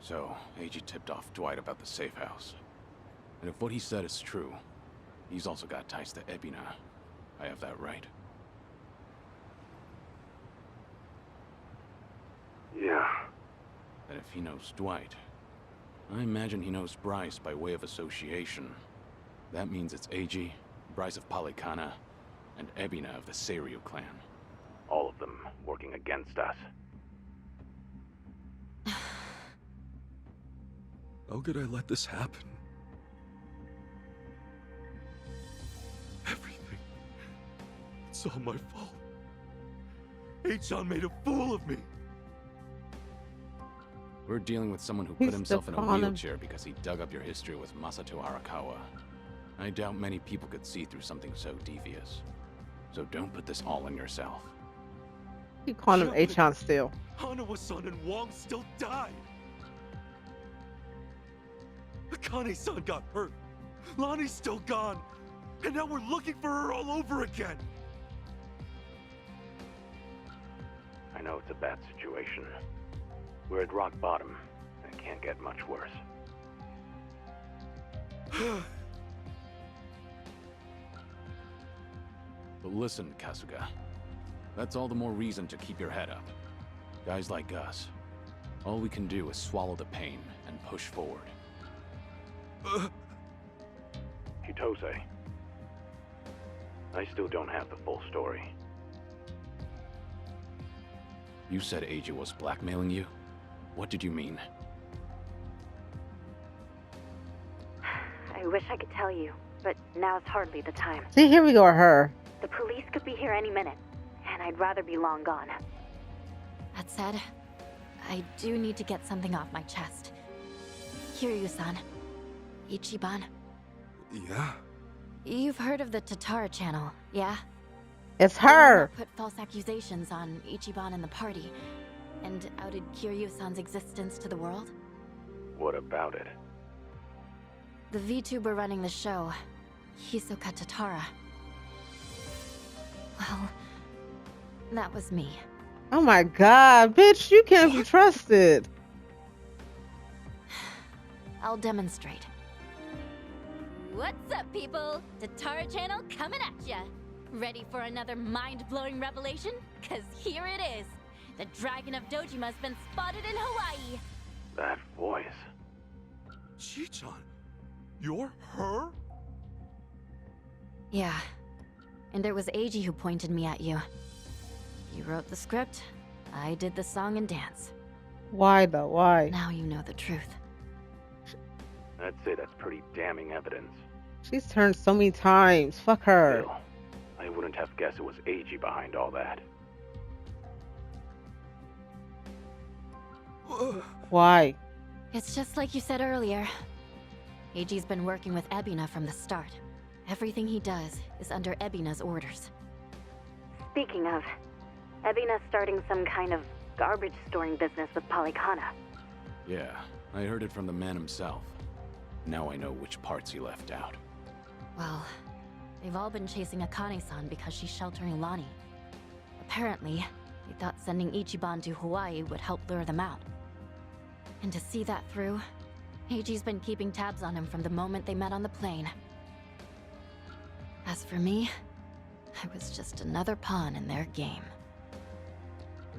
So, AG tipped off Dwight about the safe house. And if what he said is true, he's also got ties to Ebina. I have that right? Yeah. And if he knows Dwight, I imagine he knows Bryce by way of association. That means it's AG, Bryce of Polycana, and Ebina of the Seiryu clan. All of them working against us. How could I let this happen? Everything. It's all my fault. H-on made a fool of me. We're dealing with someone who He's put himself in a the wheelchair because he dug up your history with Masato Arakawa. I doubt many people could see through something so devious. So don't put this all on yourself. You call him Yeah, H-on still. Hanawa-san and Wong still died. Akane-san got hurt. Lonnie's still gone. And now we're looking for her all over again. I know it's a bad situation. We're at rock bottom, and it can't get much worse. But listen, Kasuga. That's all the more reason to keep your head up. Guys like us, all we can do is swallow the pain and push forward. Kitose, I still don't have the full story. You said AJ was blackmailing you? What did you mean? I wish I could tell you, but now's hardly the time. See, here we go with her. The police could be here any minute, and I'd rather be long gone. That said, I do need to get something off my chest. Kiryu-san. Ichiban. Yeah? You've heard of the Tatara channel, yeah? It's The one her. that put false accusations on Ichiban and the party, and outed Kiryu-san's existence to the world? What about it? The VTuber running the show, Hisoka Tatara. Well, that was me. Oh my god, bitch, you can't be trusted. I'll demonstrate. What's up, people? Tatara channel coming at ya. Ready for another mind-blowing revelation? Cause here it is. The Dragon of Dojima's been spotted in Hawaii. That voice. Chi-chan, you're her? Yeah. And it was Eiji who pointed me at you. You wrote the script, I did the song and dance. Why though? Why? Now you know the truth. I'd say that's pretty damning evidence. She's turned so many times. Fuck her. Still, I wouldn't have guessed it was AG behind all that. Why? It's just like you said earlier. Eiji's been working with Ebina from the start. Everything he does is under Ebina's orders. Speaking of, Ebina's starting some kind of garbage storing business with Polycana. Yeah, I heard it from the man himself. Now I know which parts he left out. Well, they've all been chasing Akane-san because she's sheltering Lonnie. Apparently, they thought sending Ichiban to Hawaii would help lure them out. And to see that through, Eiji's been keeping tabs on him from the moment they met on the plane. As for me, I was just another pawn in their game.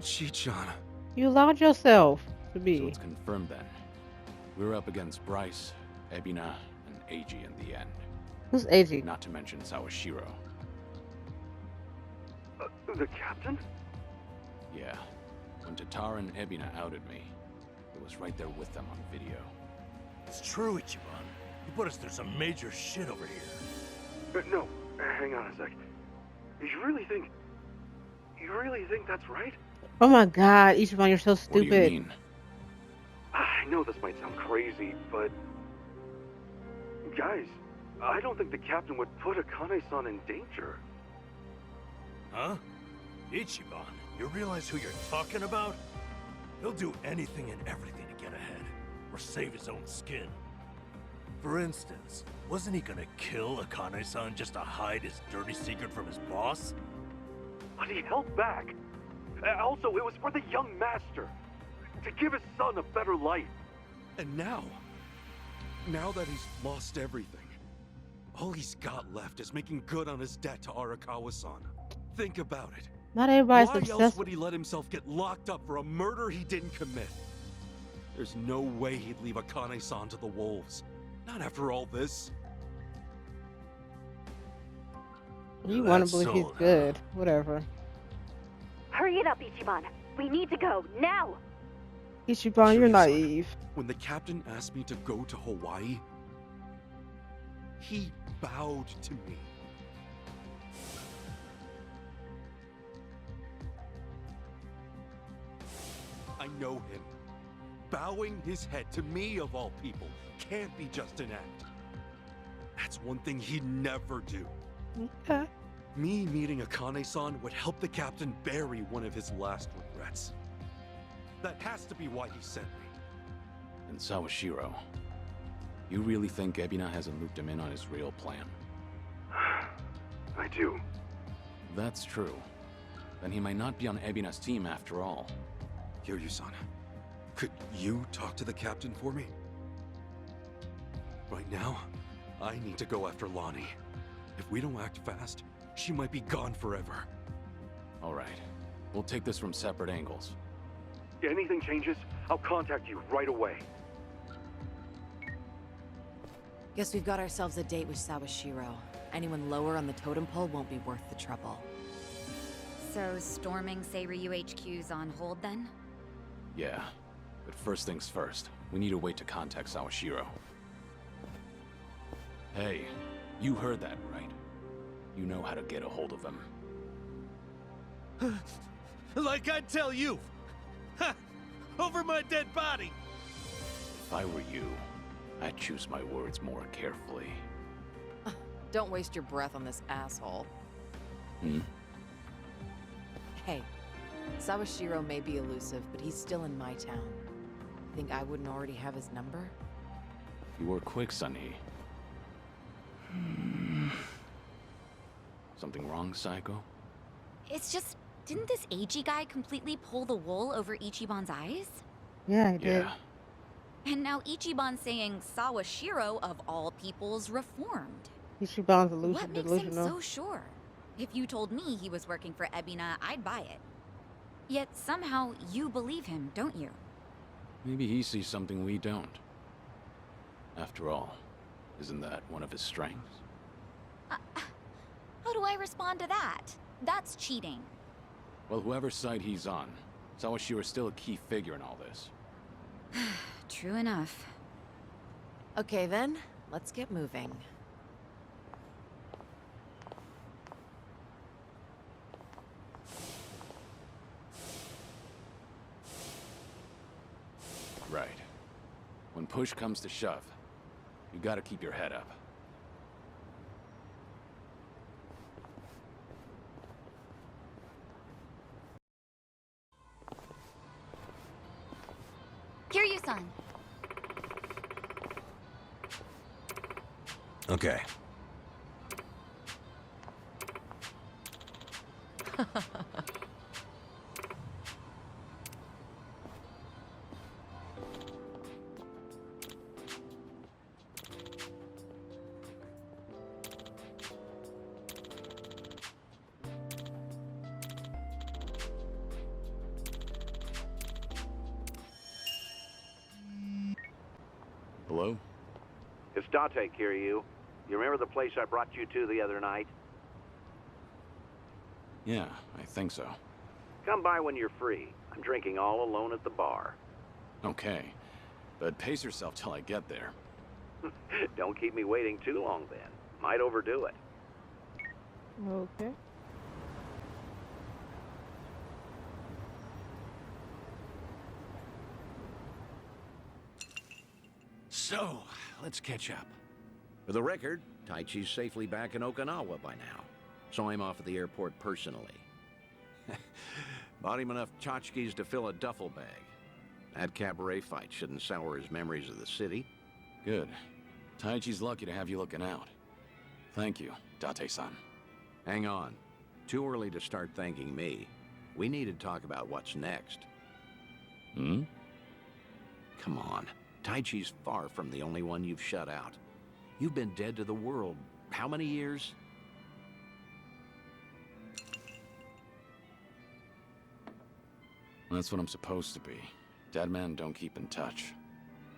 Chi-chan. You allowed yourself to So be. it's confirmed then. We're up against Bryce, Ebina, and AG in the end. Who's AG? Not to mention Sawashiro. The captain? Yeah. When Tatara and Ebina outed me, it was right there with them on video. It's true, Ichiban. You put us through some major shit over here. No, hang on a sec. You really think that's right? Oh my god, Ichiban, you're so What do you stupid. mean? I know this might sound crazy, but... Guys, I don't think the captain would put Akane-san in danger. Huh? Ichiban, you realize who you're talking about? He'll do anything and everything to get ahead, or save his own skin. For instance, wasn't he gonna kill Akane-san just to hide his dirty secret from his boss? But he held back. Also, it was for the young master. To give his son a better life. And now that he's lost everything, all he's got left is making good on his debt to Arakawa-san. Think about it. Not everybody's Why else successful. would he let himself get locked up for a murder he didn't commit? There's no way he'd leave Akane-san to the wolves. Not after all this. You want That's to believe he's so, good. Whatever. Hurry it up, Ichiban. We need to go, now! Ichiban, you're Shiryu-san, naive. When the captain asked me to go to Hawaii, he bowed to me. I know him. Bowing his head to me, of all people, can't be just an act. That's one thing he'd never do. Okay. Me meeting Akane-san would help the captain bury one of his last regrets. That has to be why he sent me. And Sawashiro, you really think Ebina hasn't looped him in on his real plan? I do. That's true. Then he might not be on Ebina's team after all. Kiryu-san, could you talk to the captain for me? Right now, I need to go after Lonnie. If we don't act fast, she might be gone forever. All right. We'll take this from separate angles. Anything changes, I'll contact you right away. Guess we've got ourselves a date with Sawashiro. Anyone lower on the totem pole won't be worth the trouble. So, storming Seiryu HQ's on hold then? Yeah. But first things first, we need a way to contact Sawashiro. Hey, you heard that, right? You know how to get a hold of him. Like I tell you! Ha! Over my dead body! If I were you, I'd choose my words more carefully. Don't waste your breath on this asshole. Hmm? Hey, Sawashiro may be elusive, but he's still in my town. Think I wouldn't already have his number? You were quick, Sunny. Something wrong, Psycho? It's just, didn't this AG guy completely pull the wool over Ichiban's eyes? Yeah, I did. Yeah. And now Ichiban's saying Sawashiro, of all people's, reformed. Ichiban's What makes him delusional. so sure? If you told me he was working for Ebina, I'd buy it. Yet somehow you believe him, don't you? Maybe he sees something we don't. After all, isn't that one of his strengths? How do I respond to that? That's cheating. Well, whoever's side he's on, Sawashiro's still a key figure in all this. True enough. Okay then, let's get moving. Right. When push comes to shove, you gotta keep your head up. Kiryu-san. Okay. Hello? It's Date, Kiryu. You remember the place I brought you to the other night? Yeah, I think so. Come by when you're free. I'm drinking all alone at the bar. Okay. But pace yourself till I get there. Don't keep me waiting too long then. Might overdo it. Okay. So, let's catch up. For the record, Taichi's safely back in Okinawa by now. Saw him off at the airport personally. Bought him enough tchotchkes to fill a duffel bag. That cabaret fight shouldn't sour his memories of the city. Good. Taichi's lucky to have you looking out. Thank you, Date-san. Hang on. Too early to start thanking me. We need to talk about what's next. Hmm? Come on. Taichi's far from the only one you've shut out. You've been dead to the world how many years? That's what I'm supposed to be. Dead men don't keep in touch.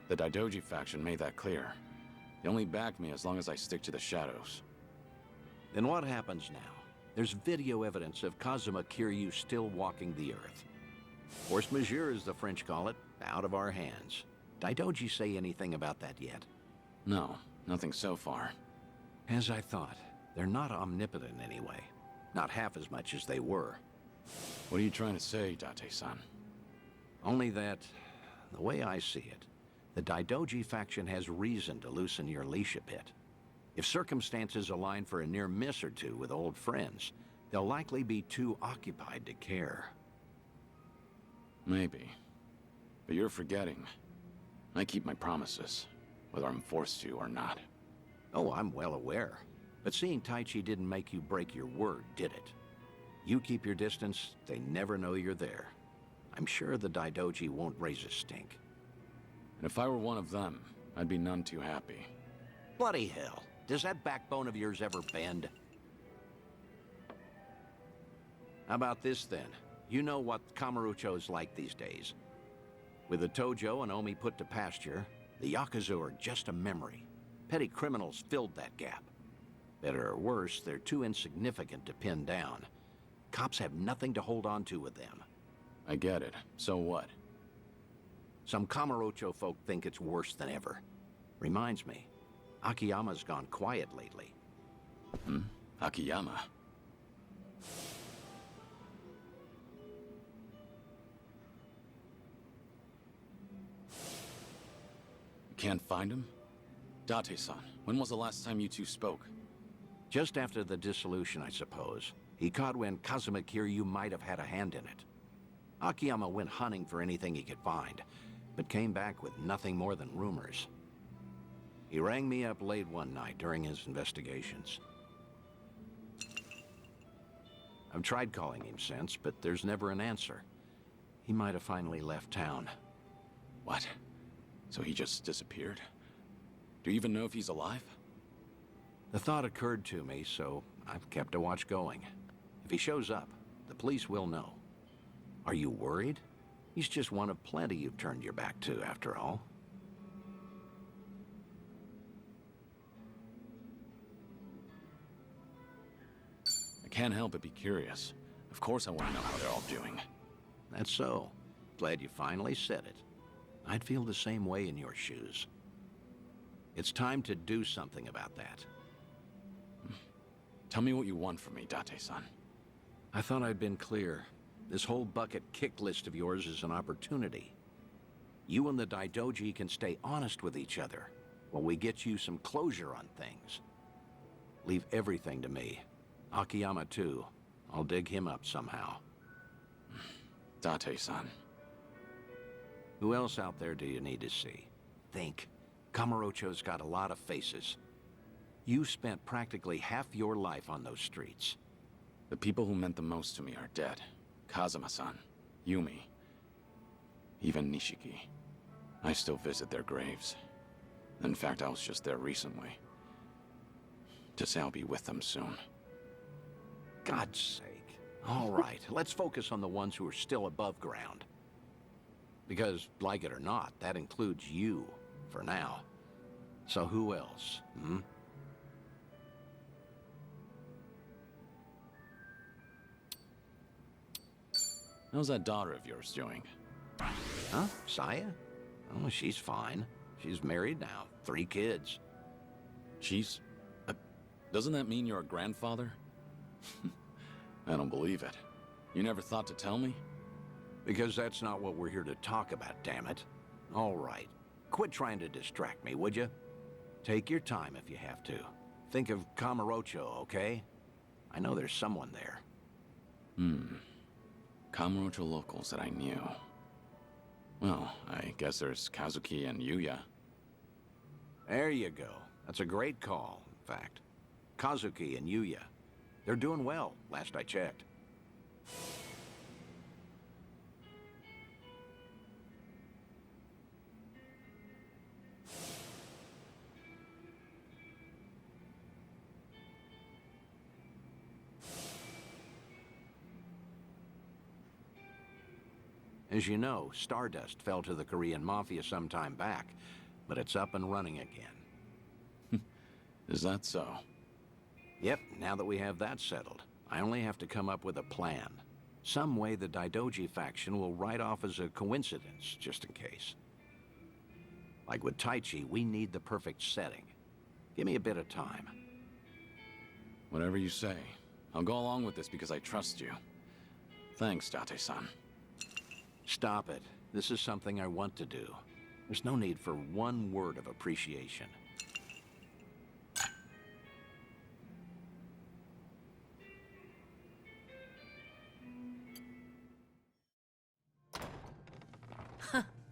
The Daidoji faction made that clear. They only back me as long as I stick to the shadows. Then what happens now? There's video evidence of Kazuma Kiryu still walking the earth. Force majeure, as the French call it, out of our hands. Daidoji say anything about that yet? No, nothing so far. As I thought, they're not omnipotent anyway. Not half as much as they were. What are you trying to say, Date-san? Only that, the way I see it, the Daidoji faction has reason to loosen your leash a bit. If circumstances align for a near miss or two with old friends, they'll likely be too occupied to care. Maybe. But you're forgetting. I keep my promises, whether I'm forced to or not. Oh, I'm well aware. But seeing Taichi didn't make you break your word, did it? You keep your distance, they never know you're there. I'm sure the Daidoji won't raise a stink. And if I were one of them, I'd be none too happy. Bloody hell. Does that backbone of yours ever bend? How about this, then? You know what Kamurocho's like these days. With the Tojo and Omi put to pasture, the yakuza are just a memory. Petty criminals filled that gap. Better or worse, they're too insignificant to pin down. Cops have nothing to hold on to with them. I get it. So what? Some Kamurocho folk think it's worse than ever. Reminds me, Akiyama's gone quiet lately. Akiyama? You can't find him? Date-san, when was the last time you two spoke? Just after the dissolution, I suppose. He caught wind Kazuma Kiryu might have had a hand in it. Akiyama went hunting for anything he could find, but came back with nothing more than rumors. He rang me up late one night during his investigations. I've tried calling him since, but there's never an answer. He might have finally left town. What? So he just disappeared? Do you even know if he's alive? The thought occurred to me, so I've kept a watch going. If he shows up, the police will know. Are you worried? He's just one of plenty you've turned your back to, after all. I can't help but be curious. Of course I want to know how they're all doing. That's so. Glad you finally said it. I'd feel the same way in your shoes. It's time to do something about that. Tell me what you want from me, Date-san. I thought I'd been clear. This whole bucket kick list of yours is an opportunity. You and the Daidoji can stay honest with each other while we get you some closure on things. Leave everything to me. Akiyama, too. I'll dig him up somehow. Date-san. Who else out there do you need to see? Think. Kamurocho's got a lot of faces. You spent practically half your life on those streets. The people who meant the most to me are dead. Kazuma-san, Yumi, even Nishiki. I still visit their graves. In fact, I was just there recently. To say I'll be with them soon. God's sake. All right, let's focus on the ones who are still above ground. Because, like it or not, that includes you, for now. So who else, hmm? How's that daughter of yours doing? Huh? Saya? Oh, she's fine. She's married now. 3 kids. She's... doesn't that mean you're a grandfather? I don't believe it. You never thought to tell me? Because that's not what we're here to talk about, damn it. All right. Quit trying to distract me, would you? Take your time if you have to. Think of Kamurocho, okay? I know there's someone there. Kamurocho locals that I knew. Well, I guess there's Kazuki and Yuya. There you go. That's a great call, in fact. Kazuki and Yuya. They're doing well, last I checked. As you know, Stardust fell to the Korean Mafia some time back, but it's up and running again. Is that so? Yep, now that we have that settled, I only have to come up with a plan. Some way the Daidoji faction will write off as a coincidence, just in case. Like with Taichi, we need the perfect setting. Give me a bit of time. Whatever you say. I'll go along with this because I trust you. Thanks, Date-san. Stop it. This is something I want to do. There's no need for one word of appreciation.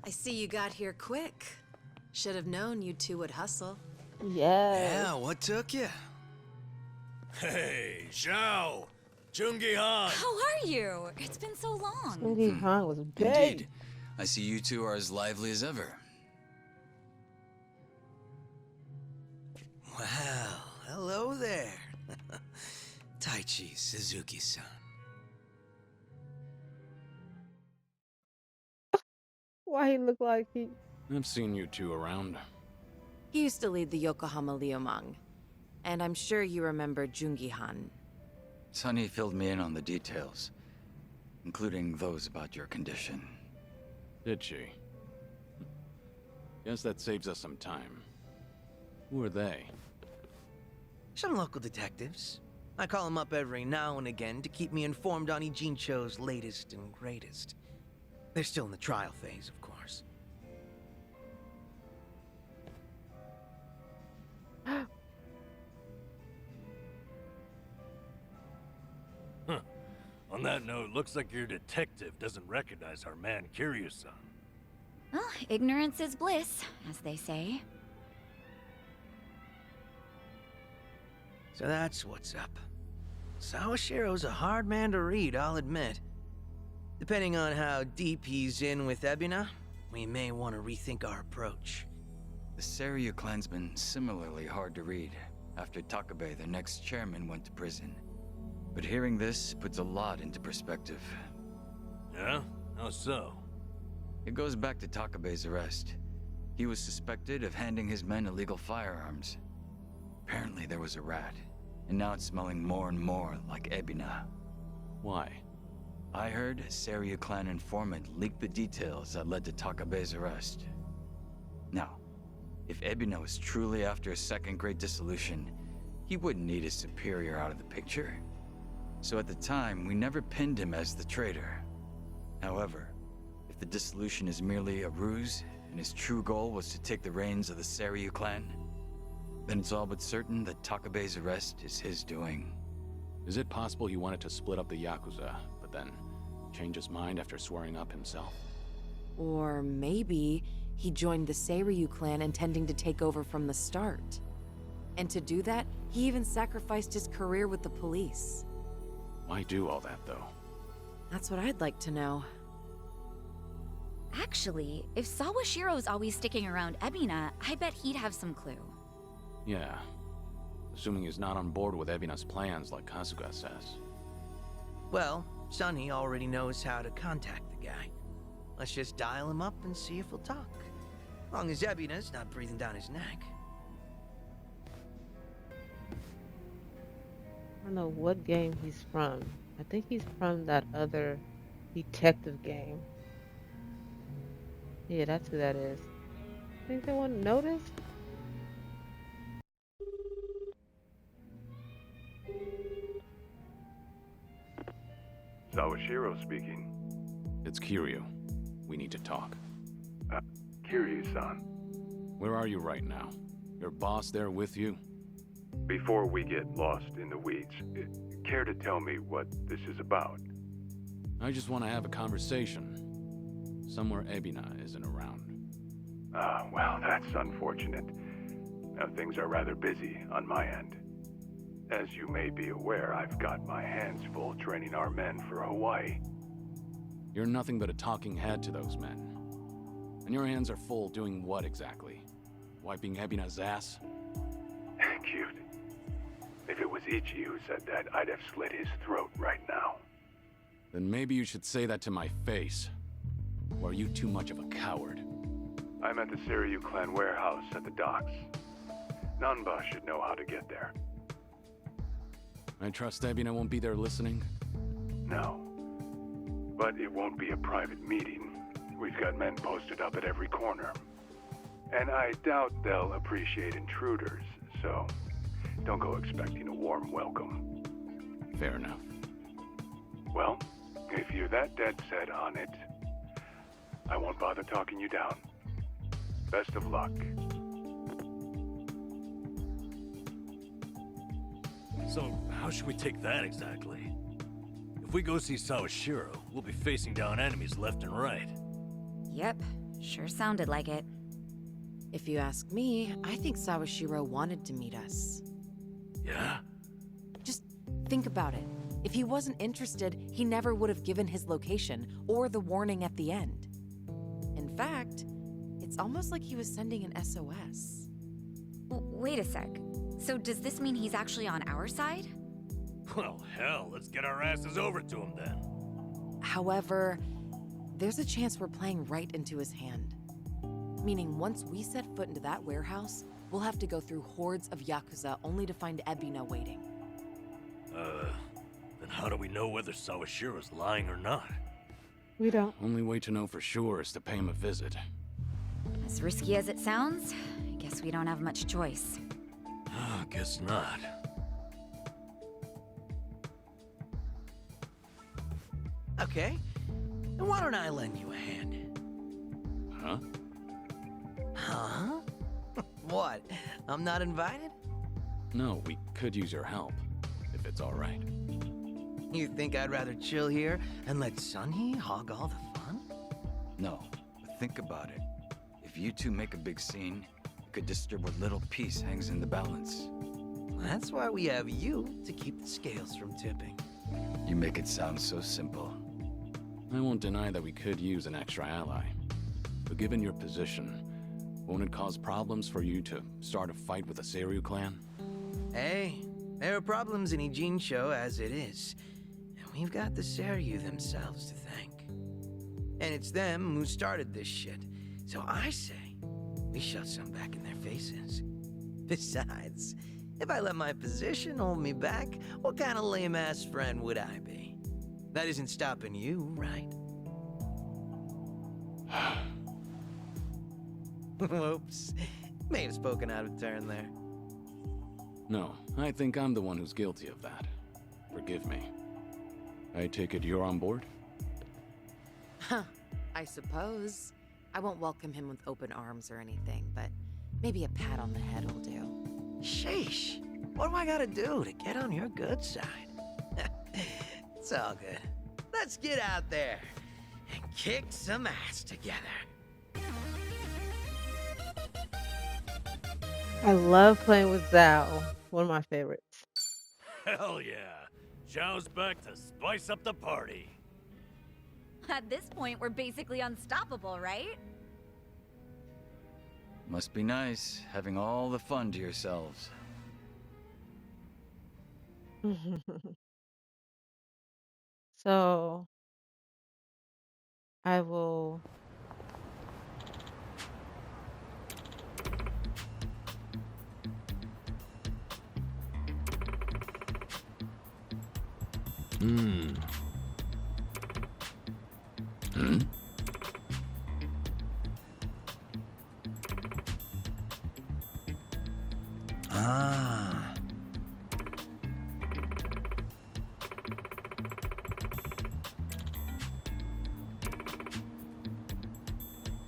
I see you got here quick. Should have known you two would hustle. Yes. Yeah, what took you? Hey, Zhao! Jungi Han! How are you? It's been so long. Jungi Han was big. Indeed. I see you two are as lively as ever. Well, hello there. Taichi Suzuki-san. Why he look like he... I've seen you two around. He used to lead the Yokohama Liumang. And I'm sure you remember Jungi Han. Sunny filled me in on the details, including those about your condition. Did she? Guess that saves us some time. Who are they? Some local detectives. I call them up every now and again to keep me informed on Ijincho's latest and greatest. They're still in the trial phase, of course. Huh. On that note, looks like your detective doesn't recognize our man Kiryu-san. Well, ignorance is bliss, as they say. So that's what's up. Sawashiro's a hard man to read, I'll admit. Depending on how deep he's in with Ebina, we may want to rethink our approach. The Seiryu clansman similarly hard to read after Takabe, the next chairman, went to prison. But hearing this puts a lot into perspective. Yeah? How so? It goes back to Takabe's arrest. He was suspected of handing his men illegal firearms. Apparently there was a rat, and now it's smelling more and more like Ebina. Why? I heard a Seiryu clan informant leaked the details that led to Takabe's arrest. Now, if Ebina was truly after a second-grade dissolution, he wouldn't need his superior out of the picture. So at the time, we never pinned him as the traitor. However, if the dissolution is merely a ruse, and his true goal was to take the reins of the Seiryu clan, then it's all but certain that Takabe's arrest is his doing. Is it possible he wanted to split up the yakuza, but then change his mind after swearing up himself? Or maybe he joined the Seiryu clan intending to take over from the start. And to do that, he even sacrificed his career with the police. Why do all that, though? That's what I'd like to know. Actually, if Sawashiro's always sticking around Ebina, I bet he'd have some clue. Yeah. Assuming he's not on board with Ebina's plans like Kasuga says. Well, Sonny already knows how to contact the guy. Let's just dial him up and see if he'll talk. Long as Ebina's not breathing down his neck. I don't know what game he's from. I think he's from that other detective game. Yeah, that's who that is. Think they wouldn't notice? Sawashiro speaking. It's Kiryu. We need to talk. Kiryu-san. Where are you right now? Your boss there with you? Before we get lost in the weeds, care to tell me what this is about? I just want to have a conversation. Somewhere Ebina isn't around. Well, that's unfortunate. Now, things are rather busy on my end. As you may be aware, I've got my hands full training our men for Hawaii. You're nothing but a talking head to those men. And your hands are full doing what exactly? Wiping Ebina's ass? Cute. If it was Ichi who said that, I'd have slit his throat right now. Then maybe you should say that to my face. Or are you too much of a coward? I'm at the Seiryu clan warehouse at the docks. Nanba should know how to get there. I trust Ebina won't be there listening? No. But it won't be a private meeting. We've got men posted up at every corner. And I doubt they'll appreciate intruders, so don't go expecting a warm welcome. Fair enough. Well, if you're that dead set on it, I won't bother talking you down. Best of luck. So, how should we take that exactly? If we go see Sawashiro, we'll be facing down enemies left and right. Yep, sure sounded like it. If you ask me, I think Sawashiro wanted to meet us. Yeah? Just think about it. If he wasn't interested, he never would have given his location or the warning at the end. In fact, it's almost like he was sending an SOS. Wait a sec. So does this mean he's actually on our side? Well, hell, let's get our asses over to him then. However, there's a chance we're playing right into his hand. Meaning once we set foot into that warehouse, we'll have to go through hordes of yakuza only to find Ebina waiting. Then how do we know whether Sawashiro's lying or not? We don't. Only way to know for sure is to pay him a visit. As risky as it sounds, I guess we don't have much choice. Guess not. Okay. Then why don't I lend you a hand? Huh? Huh? What? I'm not invited? No, we could use your help, if it's all right. You think I'd rather chill here and let Sunhee hog all the fun? No, but think about it. If you two make a big scene, it could disturb what little piece hangs in the balance. That's why we have you to keep the scales from tipping. You make it sound so simple. I won't deny that we could use an extra ally. But given your position, won't it cause problems for you to start a fight with the Seiryu clan? Hey, there are problems in Ijincho as it is. And we've got the Seiryu themselves to thank. And it's them who started this shit. So I say, we shove some back in their faces. Besides, if I let my position hold me back, what kind of lame-ass friend would I be? That isn't stopping you, right? Whoops. May have spoken out of turn there. No, I think I'm the one who's guilty of that. Forgive me. I take it you're on board? Huh, I suppose. I won't welcome him with open arms or anything, but maybe a pat on the head will do. Sheesh. What do I gotta do to get on your good side? It's all good. Let's get out there and kick some ass together. I love playing with Zhao. One of my favorites. Hell yeah. Zhao's back to spice up the party. At this point, we're basically unstoppable, right? Must be nice, having all the fun to yourselves. So, I will... Hmm. Ah.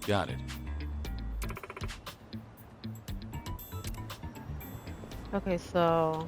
Got it. Okay, so